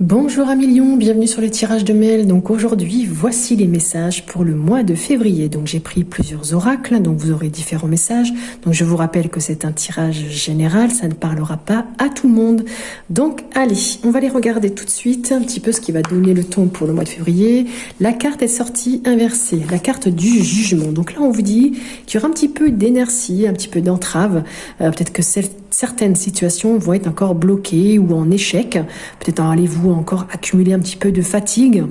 Bonjour à millions, bienvenue sur le tirage de mail. Donc aujourd'hui, voici les messages pour le mois de février. Donc j'ai pris plusieurs oracles, donc vous aurez différents messages. Donc je vous rappelle que c'est un tirage général, ça ne parlera pas à tout le monde. Donc allez, on va les regarder tout de suite, un petit peu ce qui va donner le ton pour le mois de février. La carte est sortie inversée, la carte du jugement. Donc là on vous dit qu'il y aura un petit peu d'inertie, un petit peu d'entrave. Peut-être que certaines situations vont être encore bloquées ou en échec. Peut-être allez-vous encore accumuler un petit peu de fatigue.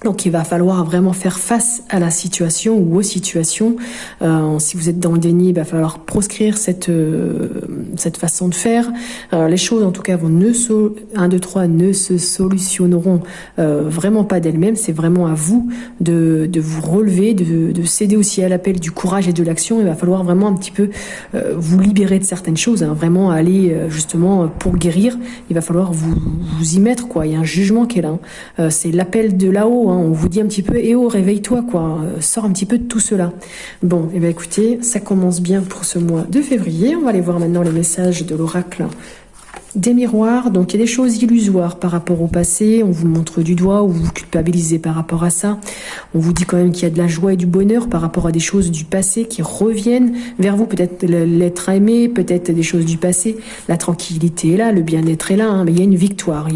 Donc il va falloir vraiment faire face à la situation ou aux situations. Si vous êtes dans le déni, il va falloir proscrire cette façon de faire. Les choses en tout cas vont ne se solutionneront vraiment pas d'elles-mêmes. C'est vraiment à vous de vous relever, de céder aussi à l'appel du courage et de l'action. Il va falloir vraiment un petit peu vous libérer de certaines choses, hein, vraiment aller justement pour guérir. Il va falloir vous y mettre, quoi. Il y a un jugement qui est là. C'est l'appel de là-haut. Hein. On vous dit un petit peu, eh oh, réveille-toi, quoi. Sors un petit peu de tout cela. Bon, et bien écoutez, ça commence bien pour ce mois de février. On va aller voir maintenant les messages de l'oracle des miroirs. Donc il y a des choses illusoires par rapport au passé, on vous montre du doigt ou vous culpabilisez par rapport à ça. On vous dit quand même qu'il y a de la joie et du bonheur par rapport à des choses du passé qui reviennent vers vous, peut-être l'être aimé, peut-être des choses du passé. La tranquillité est là, le bien-être est là, hein, mais il y a une victoire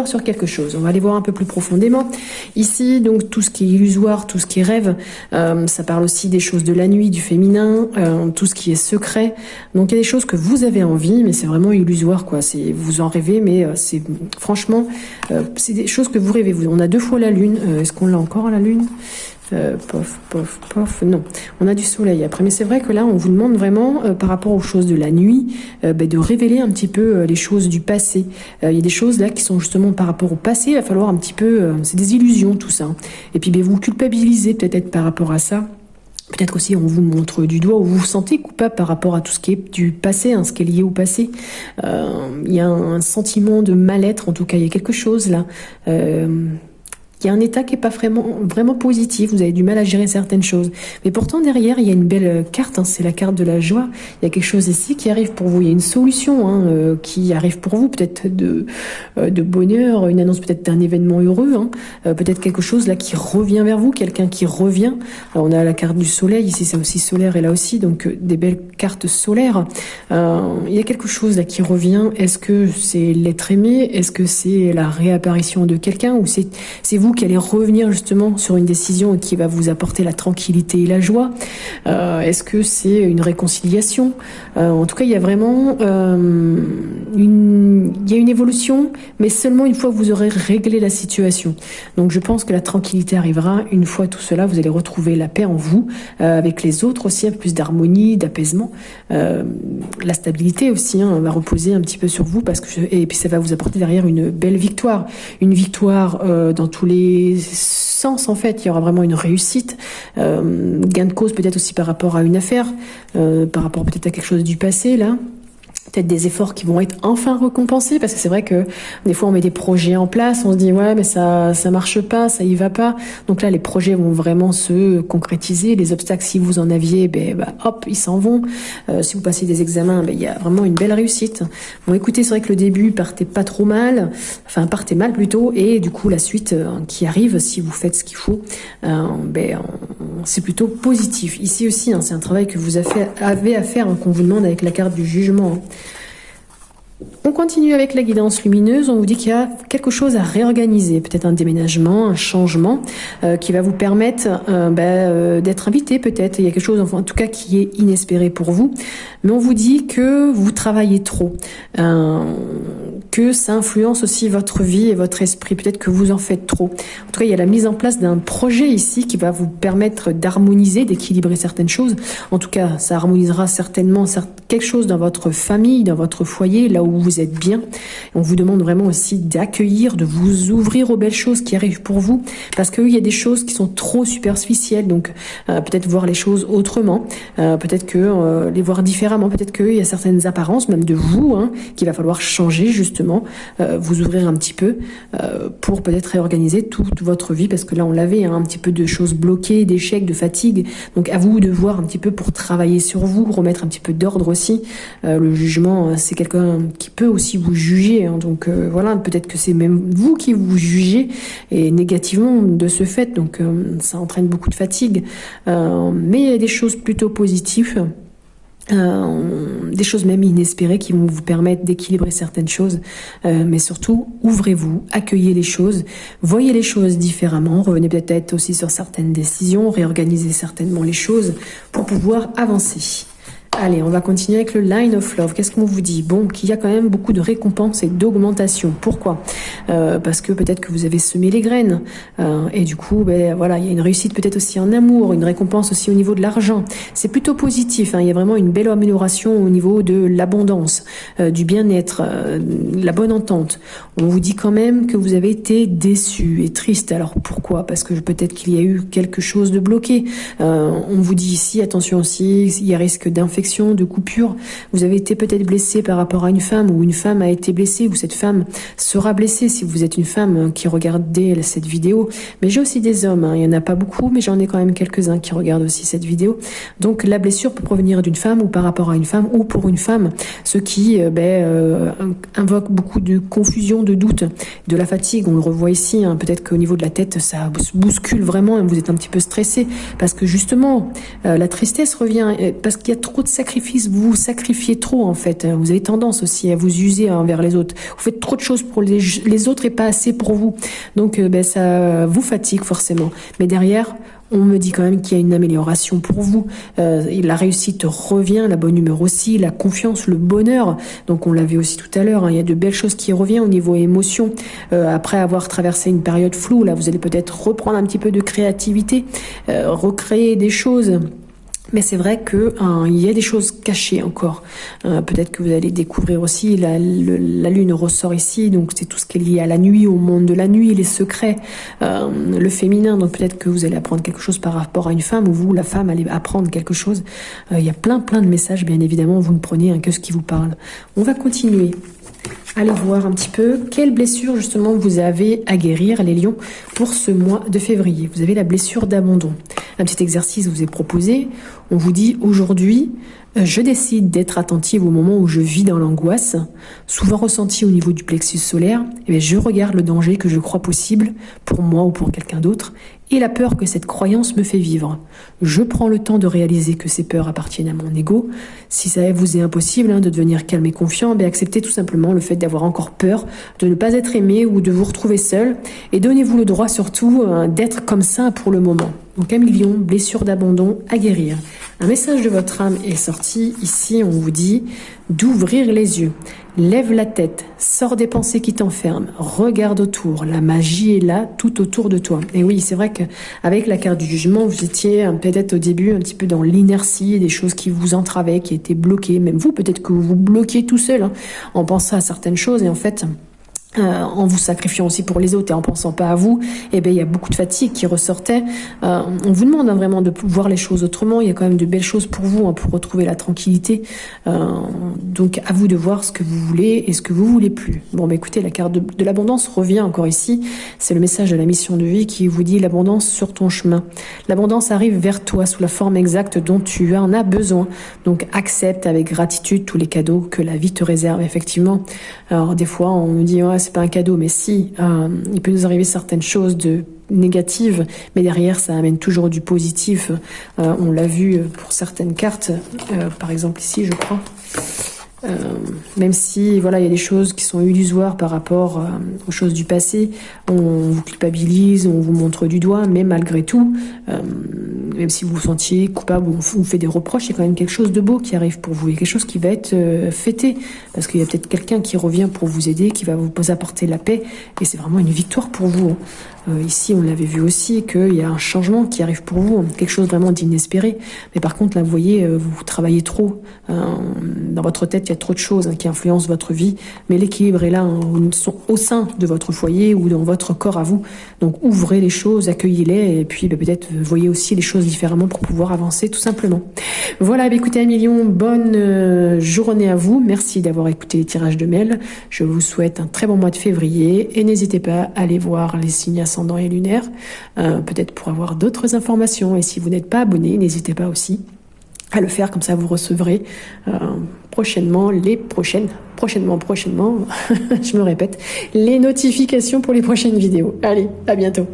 sur quelque chose. On va aller voir un peu plus profondément. Ici, donc tout ce qui est illusoire, tout ce qui est rêve, ça parle aussi des choses de la nuit, du féminin, tout ce qui est secret. Donc il y a des choses que vous avez envie, mais c'est vraiment illusoire, quoi. Vous en rêvez, mais c'est franchement, c'est des choses que vous rêvez. On a 2 fois la lune. Est-ce qu'on l'a encore à la lune? Non. On a du soleil après. Mais c'est vrai que là, on vous demande vraiment, par rapport aux choses de la nuit, de révéler un petit peu les choses du passé. Il y a des choses là qui sont justement par rapport au passé. Il va falloir un petit peu... c'est des illusions, tout ça. Et puis, vous culpabilisez peut-être par rapport à ça. Peut-être aussi on vous montre du doigt ou vous vous sentez coupable par rapport à tout ce qui est du passé, hein, ce qui est lié au passé. Il y a un sentiment de mal-être, en tout cas il y a quelque chose là. Il y a un état qui est pas vraiment positif, vous avez du mal à gérer certaines choses. Mais pourtant derrière, il y a une belle carte, hein, c'est la carte de la joie. Il y a quelque chose ici qui arrive pour vous, il y a une solution qui arrive pour vous, peut-être de bonheur, une annonce peut-être d'un événement heureux, hein, peut-être quelque chose là qui revient vers vous, quelqu'un qui revient. Alors, on a la carte du soleil, ici c'est aussi solaire et là aussi, donc des belles cartes solaires. Il y a quelque chose là qui revient, est-ce que c'est l'être aimé, est-ce que c'est la réapparition de quelqu'un ou c'est vous qui allez revenir justement sur une décision qui va vous apporter la tranquillité et la joie. Est-ce que c'est une réconciliation? En tout cas, il y a vraiment une évolution, mais seulement une fois que vous aurez réglé la situation. Donc je pense que la tranquillité arrivera une fois tout cela, vous allez retrouver la paix en vous, avec les autres aussi, un peu plus d'harmonie, d'apaisement. La stabilité aussi va reposer un petit peu sur vous et puis ça va vous apporter derrière une belle victoire. Une victoire dans tous les sens, en fait. Il y aura vraiment une réussite, gain de cause peut-être aussi par rapport à une affaire, par rapport peut-être à quelque chose du passé là. Peut-être des efforts qui vont être enfin récompensés, parce que c'est vrai que des fois on met des projets en place, on se dit ouais mais ça marche pas, ça y va pas. Donc là les projets vont vraiment se concrétiser, les obstacles si vous en aviez, hop ils s'en vont. Si vous passez des examens, il y a vraiment une belle réussite. Bon écoutez, c'est vrai que le début partez mal plutôt, et du coup la suite qui arrive si vous faites ce qu'il faut, c'est plutôt positif. Ici aussi c'est un travail que vous avez à faire, qu'on vous demande avec la carte du jugement. On continue avec la guidance lumineuse. On vous dit qu'il y a quelque chose à réorganiser, peut-être un déménagement, un changement qui va vous permettre d'être invité peut-être. Il y a quelque chose, en tout cas, qui est inespéré pour vous. Mais on vous dit que vous travaillez trop, que ça influence aussi votre vie et votre esprit. Peut-être que vous en faites trop. En tout cas, il y a la mise en place d'un projet ici qui va vous permettre d'harmoniser, d'équilibrer certaines choses. En tout cas, ça harmonisera certainement quelque chose dans votre famille, dans votre foyer, là où vous êtes bien. On vous demande vraiment aussi d'accueillir, de vous ouvrir aux belles choses qui arrivent pour vous, parce qu'il y a des choses qui sont trop superficielles, donc peut-être voir les choses autrement, peut-être que les voir différemment, peut-être qu'il y a certaines apparences, même de vous, qu'il va falloir changer justement justement vous ouvrir un petit peu pour peut-être réorganiser toute votre vie, parce que là on l'avait, un petit peu de choses bloquées, d'échecs, de fatigue. Donc à vous de voir un petit peu pour travailler sur vous, remettre un petit peu d'ordre aussi. Le jugement, c'est quelqu'un qui peut aussi vous juger, donc voilà, peut-être que c'est même vous qui vous jugez et négativement de ce fait, donc ça entraîne beaucoup de fatigue, mais il y a des choses plutôt positives. Des choses même inespérées qui vont vous permettre d'équilibrer certaines choses, mais surtout ouvrez-vous, accueillez les choses, voyez les choses différemment, revenez peut-être aussi sur certaines décisions, réorganisez certainement les choses pour pouvoir avancer. Allez, on va continuer avec le Line of Love. Qu'est-ce qu'on vous dit? Bon, qu'il y a quand même beaucoup de récompenses et d'augmentation. Pourquoi? Parce que peut-être que vous avez semé les graines. Et du coup, voilà, il y a une réussite peut-être aussi en amour, une récompense aussi au niveau de l'argent. C'est plutôt positif. Il y a vraiment une belle amélioration au niveau de l'abondance, du bien-être, la bonne entente. On vous dit quand même que vous avez été déçu et triste. Alors pourquoi? Parce que peut-être qu'il y a eu quelque chose de bloqué. On vous dit ici, attention aussi, il y a risque d'infection, de coupure. Vous avez été peut-être blessé par rapport à une femme, ou une femme a été blessée, ou cette femme sera blessée si vous êtes une femme qui regardez cette vidéo. Mais j'ai aussi des hommes, il y en a pas beaucoup, mais j'en ai quand même quelques-uns qui regardent aussi cette vidéo. Donc la blessure peut provenir d'une femme, ou par rapport à une femme, ou pour une femme, ce qui invoque beaucoup de confusion, de doute, de la fatigue. On le revoit ici, peut-être qu'au niveau de la tête, ça bouscule vraiment, et vous êtes un petit peu stressé, parce que justement, la tristesse revient, parce qu'il y a trop de sacrifices, vous vous sacrifiez trop en fait, vous avez tendance aussi à vous user envers les autres, vous faites trop de choses pour les autres et pas assez pour vous, donc ça vous fatigue forcément, mais derrière on me dit quand même qu'il y a une amélioration pour vous, la réussite revient, la bonne humeur aussi, la confiance, le bonheur, donc on l'a vu aussi tout à l'heure, il y a de belles choses qui reviennent au niveau émotion, après avoir traversé une période floue, là vous allez peut-être reprendre un petit peu de créativité, recréer des choses. Mais c'est vrai que il y a des choses cachées encore. Peut-être que vous allez découvrir aussi, la lune ressort ici, donc c'est tout ce qui est lié à la nuit, au monde de la nuit, les secrets, le féminin. Donc peut-être que vous allez apprendre quelque chose par rapport à une femme, ou vous, la femme, allez apprendre quelque chose. Il y a plein de messages, bien évidemment, vous ne prenez que ce qui vous parle. On va continuer. Allez voir un petit peu quelle blessure justement vous avez à guérir, les lions, pour ce mois de février. Vous avez la blessure d'abandon. Un petit exercice vous est proposé. On vous dit aujourd'hui, je décide d'être attentive au moment où je vis dans l'angoisse, souvent ressentie au niveau du plexus solaire. Et je regarde le danger que je crois possible pour moi ou pour quelqu'un d'autre et la peur que cette croyance me fait vivre. Je prends le temps de réaliser que ces peurs appartiennent à mon ego. Si ça vous est impossible de devenir calme et confiant, acceptez tout simplement le fait d'avoir encore peur, de ne pas être aimé ou de vous retrouver seul, et donnez-vous le droit surtout d'être comme ça pour le moment. Donc Amis Lions, blessure d'abandon à guérir. Un message de votre âme est sorti. Ici, on vous dit d'ouvrir les yeux. Lève la tête, sors des pensées qui t'enferment, regarde autour, la magie est là, tout autour de toi. Et oui, c'est vrai qu'avec la carte du jugement, vous étiez peut-être au début un petit peu dans l'inertie, des choses qui vous entravaient, qui étaient bloquées. Même vous, peut-être que vous vous bloquiez tout seul en pensant à certaines choses, et en fait... en vous sacrifiant aussi pour les autres et en pensant pas à vous, il y a beaucoup de fatigue qui ressortait. On vous demande vraiment de voir les choses autrement. Il y a quand même de belles choses pour vous, pour retrouver la tranquillité. Donc à vous de voir ce que vous voulez et ce que vous voulez plus. Bon, écoutez, la carte de l'abondance revient encore ici. C'est le message de la mission de vie qui vous dit l'abondance sur ton chemin. L'abondance arrive vers toi sous la forme exacte dont tu en as besoin. Donc accepte avec gratitude tous les cadeaux que la vie te réserve, effectivement. Alors des fois, on nous dit c'est pas un cadeau, mais si, il peut nous arriver certaines choses de négatives, mais derrière ça amène toujours du positif. On l'a vu pour certaines cartes, par exemple ici, je crois. Même si il y a des choses qui sont illusoires par rapport aux choses du passé, on vous culpabilise, on vous montre du doigt, mais malgré tout, même si vous vous sentiez coupable ou on vous fait des reproches, il y a quand même quelque chose de beau qui arrive pour vous, il y a quelque chose qui va être fêté, parce qu'il y a peut-être quelqu'un qui revient pour vous aider, qui va vous apporter la paix, et c'est vraiment une victoire pour vous. Ici, on l'avait vu aussi, qu'il y a un changement qui arrive pour vous, quelque chose vraiment d'inespéré. Mais par contre, là, vous voyez, vous travaillez trop. Dans votre tête, il y a trop de choses qui influencent votre vie. Mais l'équilibre est là, au sein de votre foyer ou dans votre corps à vous. Donc, ouvrez les choses, accueillez-les. Et puis, peut-être, voyez aussi les choses différemment pour pouvoir avancer, tout simplement. Voilà, écoutez, 1 million, bonne journée à vous. Merci d'avoir écouté les tirages de mail. Je vous souhaite un très bon mois de février. Et n'hésitez pas à aller voir les signes ascendants et lunaires, peut-être pour avoir d'autres informations. Et si vous n'êtes pas abonné, n'hésitez pas aussi à le faire, comme ça vous recevrez prochainement, je me répète, les notifications pour les prochaines vidéos. Allez, à bientôt.